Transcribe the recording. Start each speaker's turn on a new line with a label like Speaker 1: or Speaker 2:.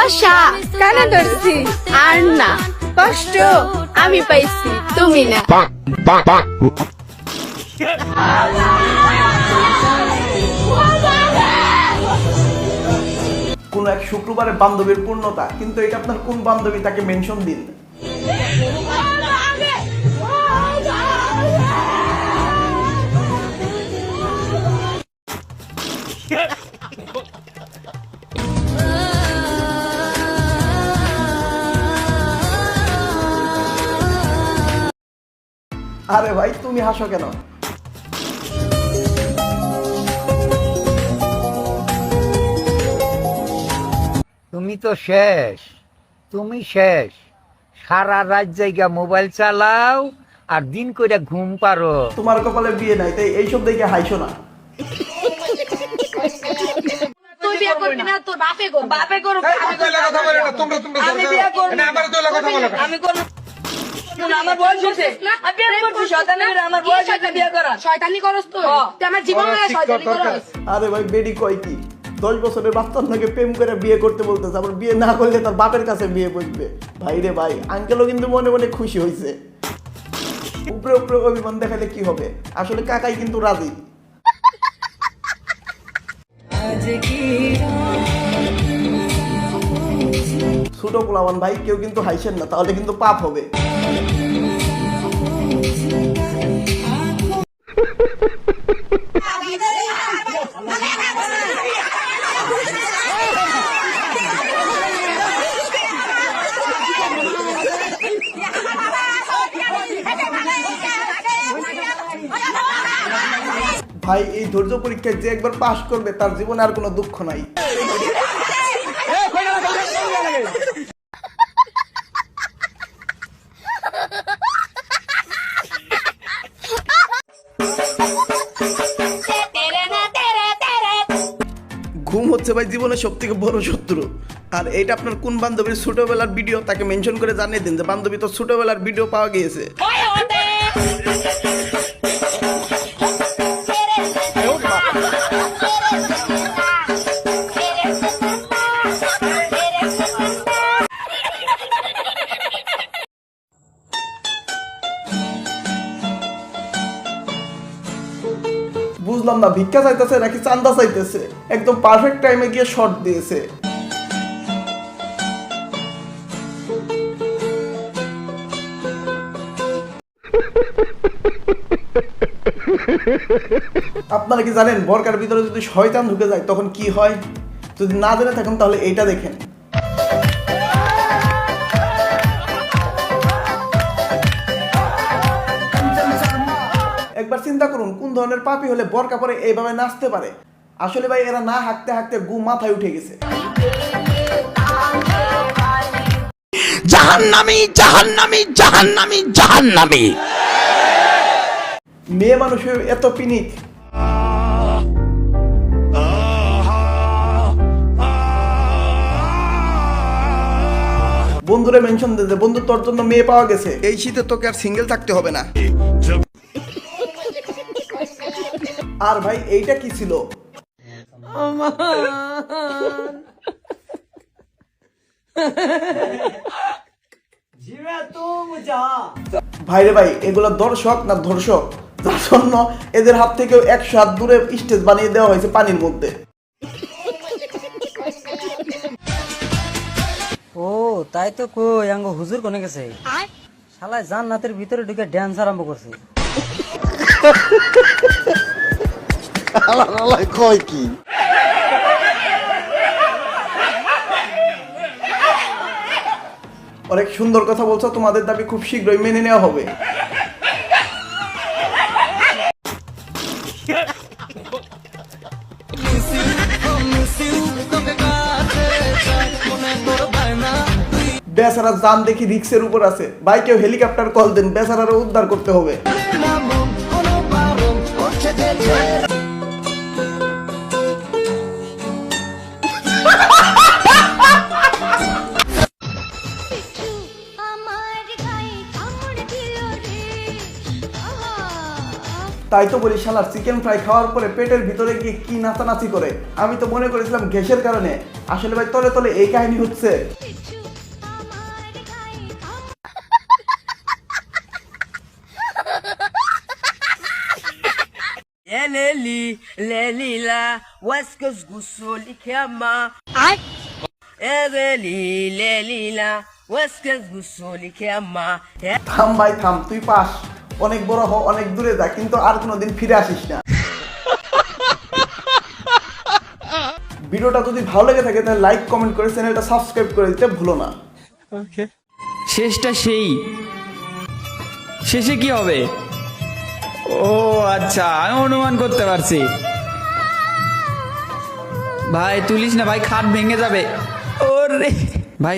Speaker 1: ভালোবাসা
Speaker 2: কানে ধরছি
Speaker 1: আর না,
Speaker 2: কষ্ট
Speaker 1: আমি পাইছি তুমি না।
Speaker 3: কোন এক শুক্রবারে বান্ধবীর পূর্ণতা, কিন্তু এটা আপনার কোন বান্ধবী তাকে মেনশন দিন। আরে ভাই তুমি হাসো কেন?
Speaker 4: তুমি তো শেষ, তুমি শেষ। সারা রাত জায়গা মোবাইল চালাও আর দিন কইরা ঘুম পারো।
Speaker 3: তোমার কপালে বিয়ে নাই, তাই এইসব দেখে হাইছো না।
Speaker 1: তুই বিয়ে করবি না, তোর বাপে করবে। বাপে করবে।
Speaker 5: আমি বিয়ে করব না, আমি করব না। আমার বয়স হয়েছে, আমি বিয়ে করছি। শয়তানি করে আমার বয়স হয়েছে বিয়ে করা।
Speaker 1: শয়তানি করস তুই? তুই আমার জীবন নিয়ে শয়তানি করস?
Speaker 3: আরে ভাই বেডি কয় কি, 10 বছরের বাচ্চার নাকি প্রেম করে বিয়ে করতে বলতেছে, আবার বিয়ে না করলে তার বাপের কাছে বিয়ে বসবে। ভাই রে ভাই, আঙ্কেলও কিন্তু মনে মনে খুশি হয়েছে। উপরে উপরে অভিমান দেখালে কি হবে, আসলে কাকাই কিন্তু রাজি। ছোট পোলাবান ভাই, কেউ কিন্তু হাইছেন না, তাহলে কিন্তু পাপ হবে। ভাই এই ধৈর্য পরীক্ষায় যে একবার পাশ করবে তার জীবনে আর কোনো দুঃখ নাই। ঘুম হচ্ছে ভাই জীবনের সব থেকে বড় শত্রু। আর এইটা আপনার কোন বান্ধবীর ছোটবেলার ভিডিও, তাকে মেনশন করে জানিয়ে দিন যে বান্ধবী তো ছোটবেলার ভিডিও পাওয়া গিয়েছে। বুঝলাম না, ভিক্ষা চাইতেছে নাকি চান্দা চাইতেছে? একদম পারফেক্ট টাইমে গিয়ে শর্ট দিয়েছে। আপনারা কি জানেন বরকার ভিতরে যদি শয়তান ঢুকে যায় তখন কি হয়? যদি না জেনে থাকেন তাহলে এইটা দেখেন। একবার চিন্তা করুন, কোন ধরনের পাপী হলে বরকা পরে এইভাবে নাচতে পারে? আসলে ভাই এরা না হাঁকতে হাঁকতে গু মাথায় উঠে গেছে।
Speaker 6: জাহান্নামী, জাহান্নামী, জাহান্নামী, জাহান্নামী।
Speaker 3: মেয়ে মানুষ হয়ে এত পিনিক। বন্ধুরে মেনশন দিতে, বন্ধু তোর জন্য মেয়ে পাওয়া গেছে, এই শীতে তোকে আর সিঙ্গেল থাকতে হবে না। আর ভাই এইটা কি ছিল? ভাইরে ভাই, এগুলো দর্শক না ধর্ষক, যার জন্য এদের হাত থেকেও 100 হাত দূরে স্টেজ বানিয়ে দেওয়া হয়েছে পানির মধ্যে।
Speaker 7: ও তাই তো কই আঙ্গ হুজুর কোনে গেছে? শালায় জান্নাতের ভিতরে ঢুকে ড্যান্স আরম্ভ করছে।
Speaker 6: কয় কি?
Speaker 3: অনেক সুন্দর কথা বলছো, তোমাদের দাবি খুব শীঘ্রই মেনে নেওয়া হবে। বেচারা জান দেখি রিক্সের উপর আছে, ভাই কেউ হেলিকপ্টার কল দেন, বেচারারে উদ্ধার করতে হবে। তাই তো বলি, শালার চিকেন ফ্রাই খাওয়ার পরে পেটের ভিতরে গিয়ে কি নাচানাচি করে। আমি তো মনে করেছিলাম গ্যাসের কারণে, আসলে ভাই তলে তলে এই কাহিনী হচ্ছে।
Speaker 5: يا ليلي ليلى واسكس قصولك يا ما يا ليلي ليلى واسكس قصولك يا ما
Speaker 3: থাম ভাই থাম, তুই পাস, অনেক বড় হ, অনেক দূরে যা, কিন্তু আর কোনোদিন ফিরে আসিস না। ভিডিওটা যদি ভালো লেগে থাকে তাহলে লাইক কমেন্ট করে চ্যানেলটা সাবস্ক্রাইব করে দিতে ভুলো না।
Speaker 2: শেষটা সেই শেষে কি হবে? ও আচ্ছা, আমি অনুমান করতে পারছি। ভাই তুলিস না ভাই, খাট ভেঙে যাবে। ওরে ভাই